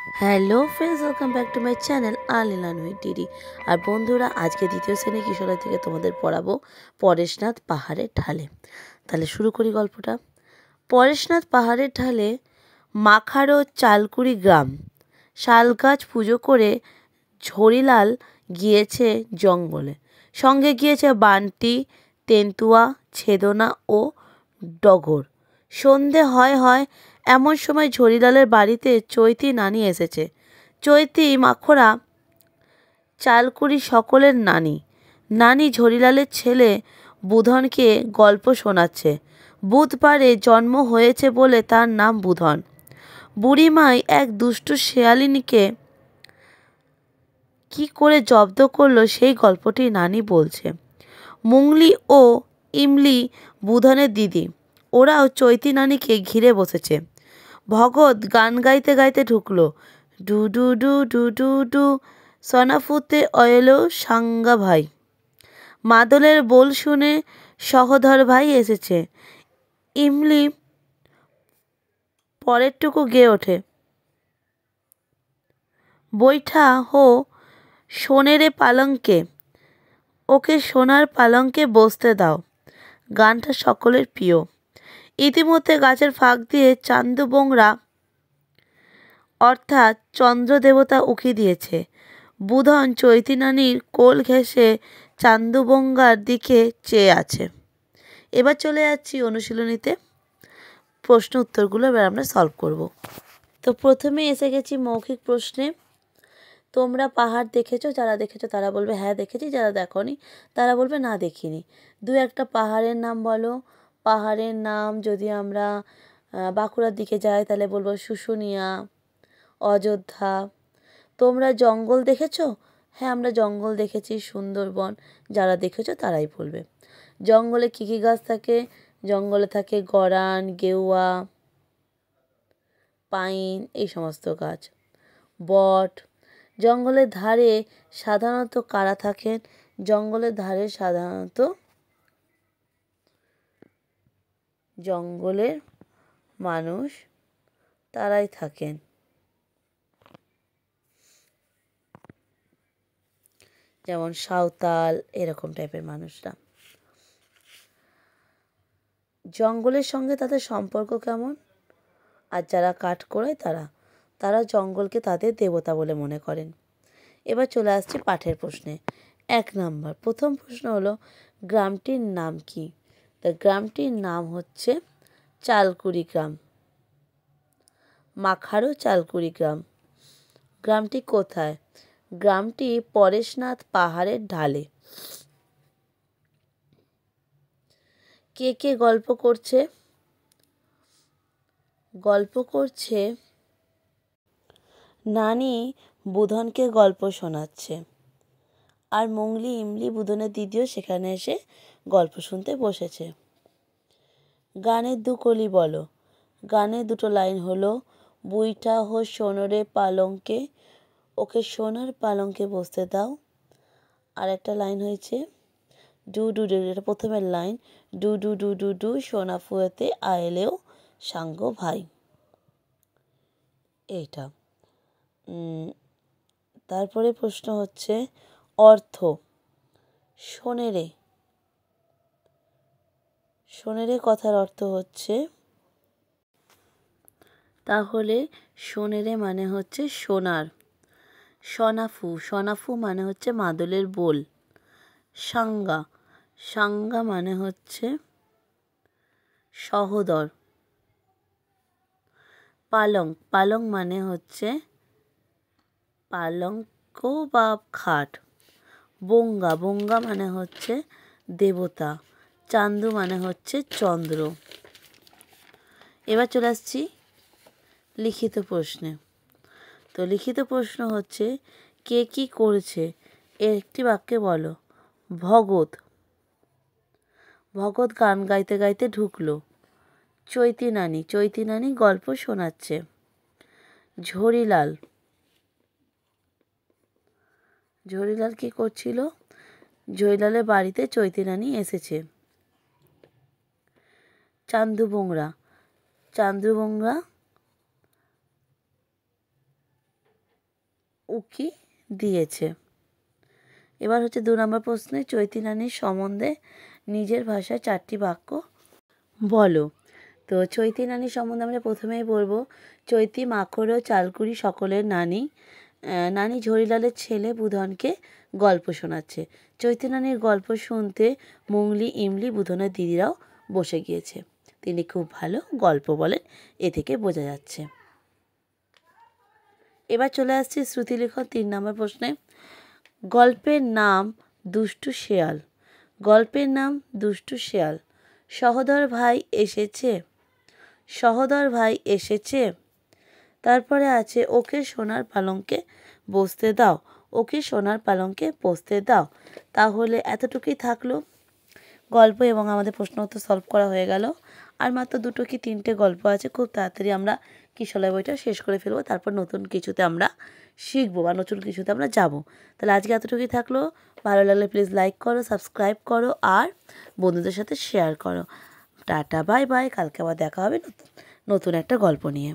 Hello friends, welcome back to my channel আলিলান with ডিডি। আর বন্ধুরা, আজকে দ্বিতীয় শ্রেণী কিশোরী থেকে তোমাদের পড়াবো পরেশনাথ পাহাড়ের ঢালে। তাহলে শুরু করি গল্পটা। পরেশনাথ পাহাড়ের ঢালে মাখারো চালকুড়ি গ্রাম। শালগাছ পুজো করে ঝড়িলাল গিয়েছে জঙ্গলে। সঙ্গে গিয়েছে বান্টি, তেন্তুয়া, ছেদনা ও ডগর। সন্ধে হয় এমন সময় ঝড়িলালের বাড়িতে চৈতি নানি এসেছে। চৈতি মাখরা চালকুড়ি সকলের নানি। নানি ঝড়িলালের ছেলে বুধনকে গল্প শোনাচ্ছে। বুধবারে জন্ম হয়েছে বলে তার নাম বুধন। বুড়িমাই এক দুষ্টু শেয়ালিনীকে কি করে জব্দ করলো সেই গল্পটি নানি বলছে। মুংলি ও ইমলি বুধনের দিদি, ওরাও চৈতি নানিকে ঘিরে বসেছে। ভগত গান গাইতে গাইতে ঢুকলো। ডু ডু ডু ডু ডু ডু সনাফুতে অয়েলো সাঙ্গা ভাই। মাদলের বোল শুনে সহধর ভাই এসেছে। ইমলি পরেরটুকু গেয়ে ওঠে। বৈঠা হো সোনেরে পালঙ্কে, ওকে সোনার পালঙ্কে বসতে দাও। গানটা সকলের প্রিয়। ইতিমধ্যে গাছের ফাঁক দিয়ে চান্দু বোংরা অর্থাৎ চন্দ্র দেবতা উকি দিয়েছে। বুধন চৈতি নানির কোল ঘেঁষে চান্দুবঙ্গার দিকে চেয়ে আছে। এবার চলে যাচ্ছি অনুশীলনীতে। প্রশ্ন উত্তরগুলো এবার আমরা সলভ করব। তো প্রথমে এসে গেছি মৌখিক প্রশ্নে। তোমরা পাহাড় দেখেছো? যারা দেখেছো তারা বলবে হ্যাঁ দেখেছি, যারা দেখোনি তারা বলবে না দেখিনি। দু একটা পাহাড়ের নাম বলো। পাহাড়ের নাম যদি আমরা বাঁকুড়ার দিকে যাই তাহলে বলবো শুশুনিয়া, অযোধ্যা। তোমরা জঙ্গল দেখেছো? হ্যাঁ আমরা জঙ্গল দেখেছি, সুন্দরবন। যারা দেখেছো তারাই বলবে। জঙ্গলে কী কী গাছ থাকে? জঙ্গলে থাকে গরান, গেওয়া, পাইন, এই সমস্ত গাছ। বট। জঙ্গলের ধারে সাধারণত কারা থাকেন? জঙ্গলের ধারে সাধারণত জঙ্গলের মানুষ, তারাই থাকেন। যেমন সাঁওতাল, এরকম টাইপের মানুষরা। জঙ্গলের সঙ্গে তাদের সম্পর্ক কেমন? আর যারা কাঠ খোড়ায় তারা জঙ্গলকে তাদের দেবতা বলে মনে করেন। এবার চলে আসছি পাঠের প্রশ্নে। 1 নাম্বার, প্রথম প্রশ্ন হলো গ্রামটির নাম কি? তো গ্রামটির নাম হচ্ছে চালকুড়ি গ্রাম। মাখারো চালকুড়ি গ্রাম। গ্রামটি কোথায়? গ্রামটি পরেশনাথ পাহাড়ের ঢালে। কে কে গল্প করছে? গল্প করছে নানি বুধনকে গল্প শোনাচ্ছে। আর মংলি ইমলি বুধনের দিদিও সেখানে এসে গল্প শুনতে বসেছে। গানের দু কলি বলো। গানের দুটো লাইন হলো বুইটা হো সোনরে পালঙ্কে, ওকে সোনার পালঙ্কে বসতে দাও। আর একটা লাইন হয়েছে ডু ডু ডু, এটা প্রথমের লাইন। ডু ডু ডু ডু ডু সোনা ফুয়েতে আয়েলেও সাঙ্গ ভাই। এইটা। তারপরে প্রশ্ন হচ্ছে অর্থ। সোনেরে, সোনেরে কথার অর্থ হচ্ছে, তাহলে সোনেরে মানে হচ্ছে সোনার। সনাফু, সনাফু মানে হচ্ছে মাদলের বোল। সাঙ্গা, সাঙ্গা মানে হচ্ছে সহোদর। পালং, পালং মানে হচ্ছে পালঙ্ক বা খাট। বঙ্গা, বঙ্গা মানে হচ্ছে দেবতা। চান্দু মানে হচ্ছে চন্দ্র। এবার চলে আসছি লিখিত প্রশ্নে। তো লিখিত প্রশ্ন হচ্ছে কে কি করেছে একটি বাক্যে বলো। ভগত, ভগত গান গাইতে গাইতে ঢুকলো। চৈতি নানি, চৈতি নানি গল্প শোনাচ্ছে। ঝড়িলাল, ঝড়িলাল কি করছিল? ঝড়িলালের বাড়িতে চৈতি নানি এসেছে। চান্দু বোংরা, চান্দু বোংরা উকি দিয়েছে। এবার হচ্ছে 2 নম্বর প্রশ্নে চৈতি নানির সম্বন্ধে নিজের ভাষায় 4টি বাক্য বলো। তো চৈতি নানির সম্বন্ধে আমরা প্রথমেই বলবো, চৈতি মাখর ও চালকুড়ি সকলের নানি। নানি ঝরিলালের ছেলে বুধনকে গল্প শোনাচ্ছে। চৈতি নানির গল্প শুনতে মুংলি, ইমলি, বুধনের দিদিরাও বসে গিয়েছে। তিনি খুব ভালো গল্প বলেন, এ থেকে বোঝা যাচ্ছে। এবার চলে আসছি শ্রুতিলেখন 3 নম্বর প্রশ্নে। গল্পের নাম দুষ্টু শেয়াল। গল্পের নাম দুষ্টু শেয়াল। সহোদর ভাই এসেছে, সহোদর ভাই এসেছে। তারপরে আছে ওকে সোনার পালঙ্কে বসতে দাও, ওকে সোনার পালঙ্কে বসতে দাও। তাহলে এতটুকুই থাকলো গল্প এবং আমাদের প্রশ্ন উত্তর সলভ করা হয়ে গেল। আর মাত্র 2 কি 3টে গল্প আছে, খুব তাড়াতাড়ি আমরা কিশলয় বইটা শেষ করে ফেলবো। তারপর নতুন কিছুতে আমরা শিখবো বা নতুন কিছুতে আমরা যাব। তাহলে আজকে এতটুকুই থাকলো। ভালো লাগলে প্লিজ লাইক করো, সাবস্ক্রাইব করো আর বন্ধুদের সাথে শেয়ার করো। Tata, bye bye. কালকে আবার দেখা হবে নতুন একটা গল্প নিয়ে।